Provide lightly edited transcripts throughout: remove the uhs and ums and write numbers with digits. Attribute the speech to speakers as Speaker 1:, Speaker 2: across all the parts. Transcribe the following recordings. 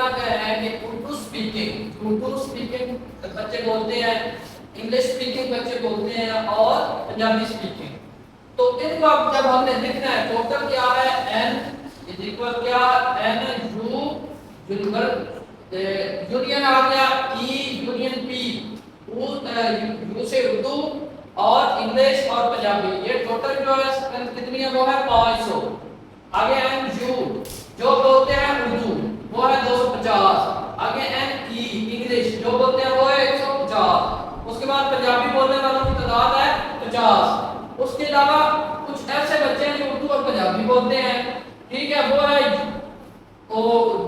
Speaker 1: क्या है कि उर्दू स्पीकिंग बच्चे बोलते हैं, इंग्लिश स्पीकिंग बच्चे बोलते हैं और पंजाबी स्पीकिंग। तो इनको अब जब हमने लिखना है टोटल क्या है n इज इक्वल क्या n u यूनियन आ गया e यूनियन p यू से उर्दू और इंग्लिश और पंजाबी, ये टोटल जो है स्ट्रेंथ कितनी है वो है 500। आगे एन यू जो बोलते हैं उर्दू वो है 250। आगे एन ई इंग्लिश जो बोलते हैं वो है 150। उसके बाद पंजाबी बोलने वालों की तादाद है 50। उसके अलावा कुछ ऐसे बच्चे हैं जो उर्दू और पंजाबी बोलते हैं, ठीक है, वो है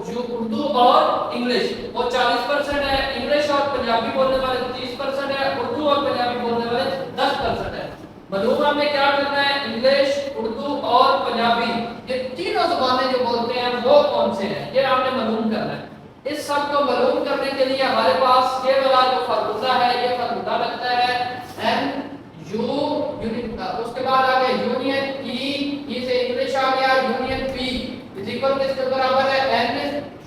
Speaker 1: जो उर्दू और इंग्लिश वो 40% है, इंग्लिश और पंजाबी बोलने वाले 30% है, उर्दू और पंजाबी बोलने वाले 10% है। मालूम हमें क्या करना है, इंग्लिश उर्दू और पंजाबी ये तीनों जुबानें जो बोलते हैं वो कौन से हैं ये आपने मालूम करना है। इस सब को मालूम करने के लिए हमारे पास ये वाला जो फार्मूला है ये फार्मूला लगता है एन यू यूनिट, उसके बाद आ गया यूनियन ई से इंग्लिश आ गया यूनियन पी इज इक्वल किसके बराबर है N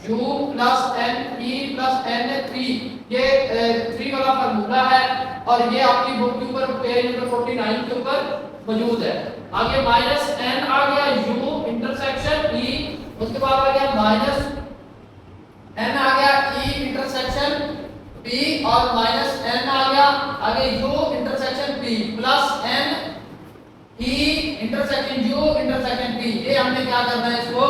Speaker 1: U plus N E plus N 3। ये 3 वाला फार्मूला है और ये आपकी बुक के ऊपर पेज नंबर 49 के ऊपर मौजूद है। आगे माइनस एन आ गया यू इंटरसेक्शन ई, उसके बाद आ गया माइनस एन आ गया ई इंटरसेक्शन पी और माइनस एन आ गया आगे U intersection P plus N E intersection U intersection P. ये हमने क्या करना है, इसको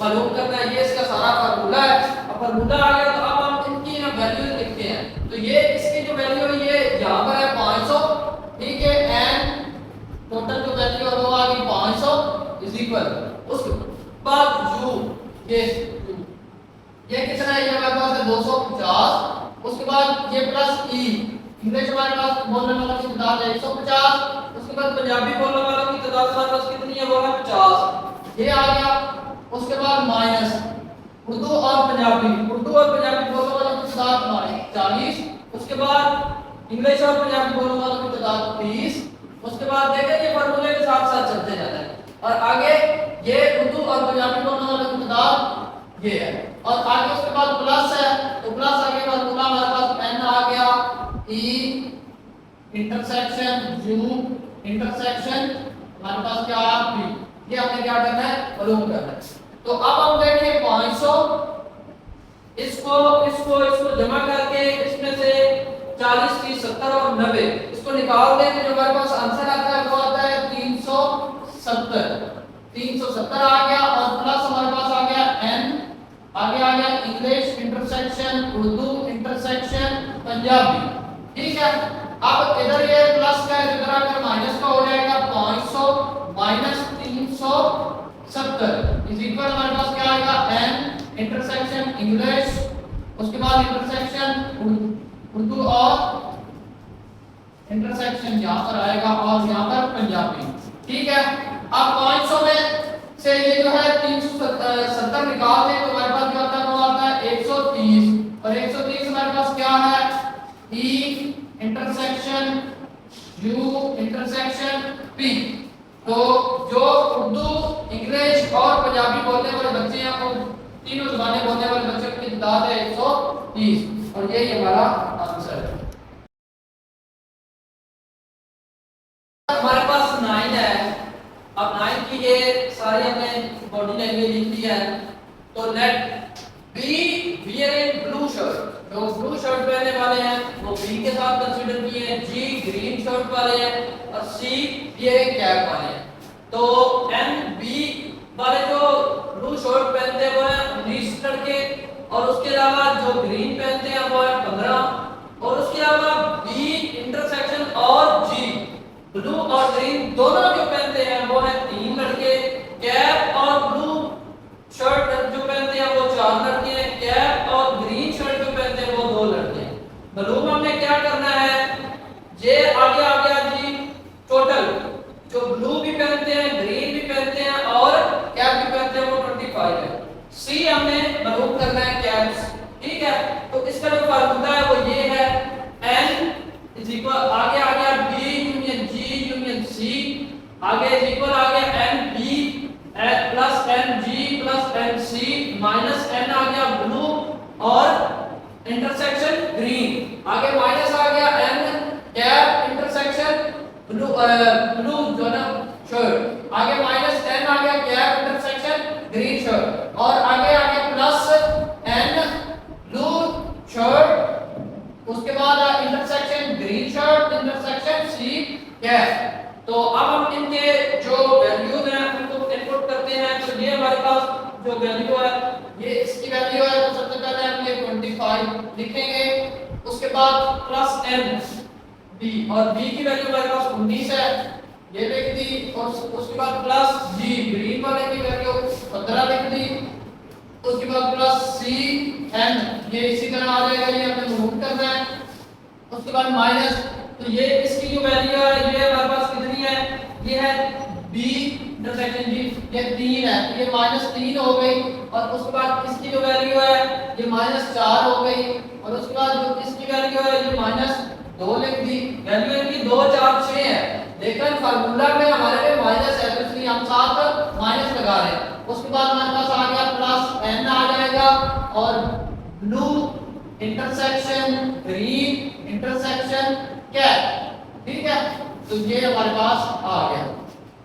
Speaker 1: मालूम करना है, ये इसका सारा फार्मूला है। अब फार्मूला आ गया तो अब हम इनकी ना वैल्यू लिखते हैं। तो ये इसकी जो वैल्यू है ये यहां पर है 500, ठीक है, एन टोटल जो वैल्यू है वो आ गई 500 इज इक्वल उसके बाद यू ये कितना है, ये हमारे पास है 250। उसके बाद ये प्लस ई इंग्लिश हमारे पास बोलने वालों की तादाद है 150। उसके बाद पंजाबी बोलने वालों की तादाद हमारे पास कितनी है वो है 50, ये आ गया। उसके बाद माइनस उर्दू और पंजाबी बोलने वालों की तादाद 40। उसके बाद इंग्लिश और पंजाबी बोलने वालों की तादाद 30। उसके बाद देखें ये फार्मूले के साथ साथ चलते जाता है और आगे ये उर्दू और पंजाबी बोलने वालों की तादाद ये है और आगे उसके बाद प्लस है तो प्लस आगे फार्मूला हमारे पास एन आ गया ई इंटरसेक्शन यू इंटरसेक्शन हमारे पास क्या है पी। ये हमने क्या करना है मालूम करना है। तो अब हम देखें 500 इसको जमा करके इसमें से 40 30 70 और 90 इसको निकाल दें तो जो हमारे पास आंसर आता है वो आता है 370 आ गया और प्लस हमारे पास आ गया एन आगे आ गया English intersection Urdu intersection Punjabi, ठीक है। अब इधर ये प्लस का है इधर आकर माइनस का हो जाएगा 500 माइनस 370 इज इक्वल हमारे पास क्या आएगा एन इंटरसेक्शन इंग्लिश उसके बाद इंटरसेक्शन उर्दू और इंटरसेक्शन यहाँ पर आएगा और यहाँ पर पंजाबी, ठीक है। अब 500 में से ये जो है 370 निकाल दें तो हमारे पास क्या आता है वो आता है 130 और 130 हमारे पास क्या है ई इंटरसेक्शन यू इंटरसेक्शन पी। तो जो उर्दू इंग्लिश और पंजाबी बोलने वाले बच्चे हैं वो तीनों जुबानें बोलने वाले बच्चों की तादाद है 130 और यही हमारा आंसर है। हमारे पास 9 है। अब 9 की ये सारी हमने बॉडी लैंग्वेज लिख ली है। तो let B wearing blue shirt, जो ब्लू शर्ट पहनने वाले हैं वो बी के साथ कंसीडर किए हैं, जी ग्रीन शर्ट वाले हैं और सी वियरिंग कैप वाले हैं। तो एन बी वाले जो ब्लू शर्ट पहनते हैं वो है 19 लड़के और उसके अलावा जो ग्रीन पहनते हैं वो है 15 और उसके अलावा बी इंटरसेक्शन और जी ब्लू और ग्रीन दोनों जो पहनते हैं वो है 3 लड़के। कैप और ब्लू शर्ट जो पहनते हैं वो 4 लड़के हैं, कैप और ग्रीन शर्ट जो पहनते हैं वो 2 लड़के हैं। मालूम हमने क्या करना है, ये आगे आ गया जी टोटल जो ब्लू भी पहनते हैं ग्रीन भी पहनते हैं और कैप भी पहनते हैं वो 25 है। सी हमने मालूम करना है कैप्स, ठीक है। तो इसका जो फार्मूला है वो ये है n इज इक्वल आगे आ गया b union g union c आगे इज इक्वल आ गया n b plus n g plus n c minus n आ गया ब्लू और इंटरसेक्शन ग्रीन। आगे माइनस आ गया एन कैप इंटरसेक्शन ब्लू जो ना शर्ट। आगे माइनस एन आ गया कैप इंटरसेक्शन ग्रीन शर्ट। और आगे आ गया प्लस एन ब्लू शर्ट। उसके बाद intersection green shirt intersection C cap. तो अब हम इनके जो वैल्यूज हैं उनको इनपुट करते हैं। तो ये हमारे पास जो वैल्यू है ये इसकी वैल्यू है। तो सबसे पहले हम ये 25 लिखेंगे। उसके बाद प्लस एन बी और बी की वैल्यू हमारे पास 19 है, ये लिख दी। और उसके बाद प्लस जी ग्रीन वाले की वैल्यू 15 लिख दी। उसके बाद प्लस सी एन ये इसी तरह आ जाएगा, ये हमें मूव करना है। उसके बाद माइनस, तो ये इसकी जो वैल्यू है ये हमारे पास कितनी है, ये है बी इंटरसेक्शन जी, ये 3 है, ये -3 हो गई। और उसके बाद इसकी जो वैल्यू है ये -4 हो गई। और उसके बाद जो इसकी वैल्यू है ये -2 लिख दी। वैल्यू इनकी 2 4 6 है, लेकिन फार्मूला में हमारे पे माइनस है तो इसलिए हम साथ माइनस लगा रहे हैं। उसके बाद हमारे पास आ गया प्लस एन आ जाएगा और blue intersection green intersection cap, ठीक है। तो ये हमारे पास आ गया।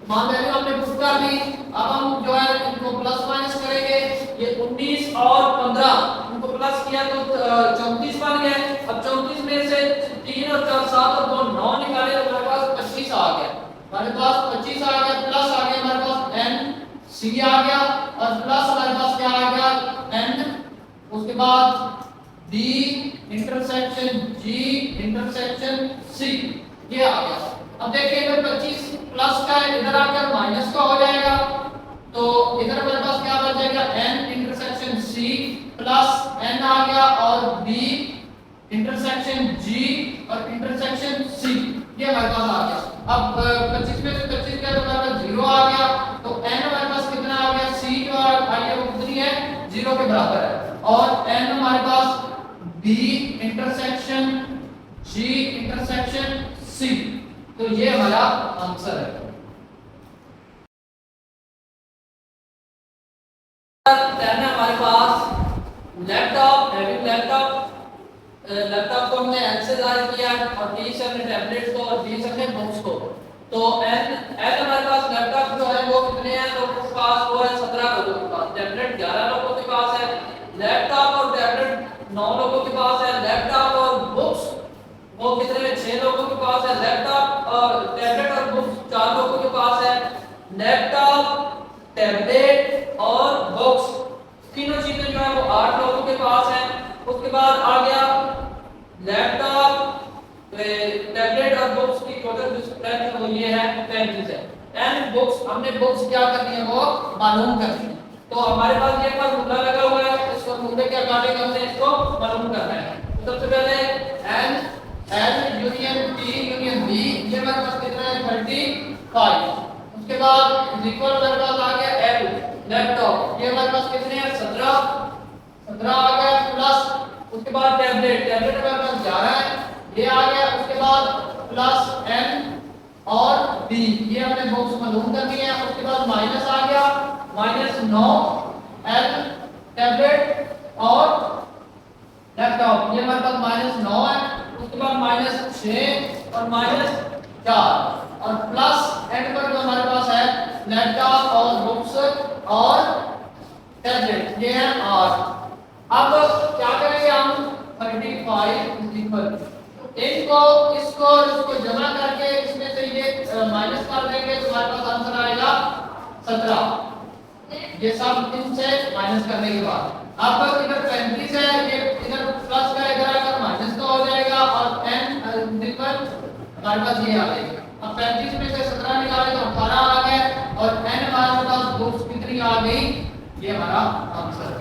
Speaker 1: मान वैल्यू हमने पुट कर दी। अब हम जो है इनको प्लस माइनस करेंगे। ये 19 और 15 इनको प्लस किया तो 34 बन गए। अब 34 में से 3 और 4 7 और 2 9 निकाले तो हमारे पास 25 आ गया। हमारे पास 25 आ गया, प्लस आ गया हमारे पास एन सी आ गया और प्लस हमारे पास क्या आ गया एन। उसके बाद D intersection G intersection C ये आ गया। अब देखिए अगर 25 प्लस का है इधर आकर माइनस का हो जाएगा तो इधर हमारे पास क्या बच जाएगा n intersection C plus n आ गया और बी इंटरसेक्शन जी और इंटरसेक्शन सी ये हमारे पास आ गया। अब 25 में से 25 का तो हमारे पास 0 आ गया तो एन हमारे पास कितना आ गया, सी जो आई है वो कितनी है 0 के बराबर है। और एन हमारे पास B intersection G intersection C, तो ये हमारा आंसर है। देन हमारे पास लैपटॉप, हैविंग लैपटॉप को हमने एल से जाहिर किया और टी से हमने टैबलेट्स को और डी से हमने बुक्स को। तो एल हमारे पास लैपटॉप जो है वो कितने हैं लोगों के पास, वो है 17 लोगों के पास। टैबलेट 11 लोगों के पास है। लैपटॉप और टैबलेट 9 लोगों के पास है। लैपटॉप और बुक्स वो कितने हैं 6 लोगों के पास है। लैपटॉप और टैबलेट और बुक्स 4 लोगों के पास है। लैपटॉप टैबलेट और बुक्स तीनों चीजें जो है वो 8 लोगों के पास है। उसके बाद आ गया लैपटॉप टैबलेट और बुक्स की टोटल जो स्ट्रेंथ है वो ये है 35 है। एंड बुक्स हमने बुक्स क्या करनी है वो मालूम करनी है। तो हमारे पास ये फार्मूला लगा हुआ है, इस फार्मूले के अकॉर्डिंग हमने इसको मालूम करना है। सबसे पहले N L union T union B ये हमारे पास कितना है 35। उसके बाद इक्वल हमारे पास आ गया एल लैपटॉप ये हमारे पास कितने हैं 17 आ गया प्लस उसके बाद टैबलेट हमारे पास 11 है ये आ गया। उसके बाद प्लस एन और बी ये हमने बुक्स मालूम कर दिए हैं। उसके बाद माइनस आ गया -9 एल टैबलेट और लैपटॉप ये हमारे पास -9 है। उसके बाद -6 और -4 और प्लस एंड पर जो हमारे पास है लैपटॉप और बुक्स और टैबलेट ये है 8। अब क्या करेंगे हम 35 इक्वल इनको इसको इसको जमा करके इसमें से ये माइनस कर देंगे तो हमारे पास आंसर आएगा 17। ये सब इनसे माइनस करने के बाद अब इधर 35 है ये इधर प्लस का इधर आकर माइनस का हो जाएगा और n निकल हमारे पास ये आ जाएगा। अब 35 में से 17 निकाले तो 18 आ गया और n हमारे पास बुक्स कितनी आ गई, ये हमारा आंसर है।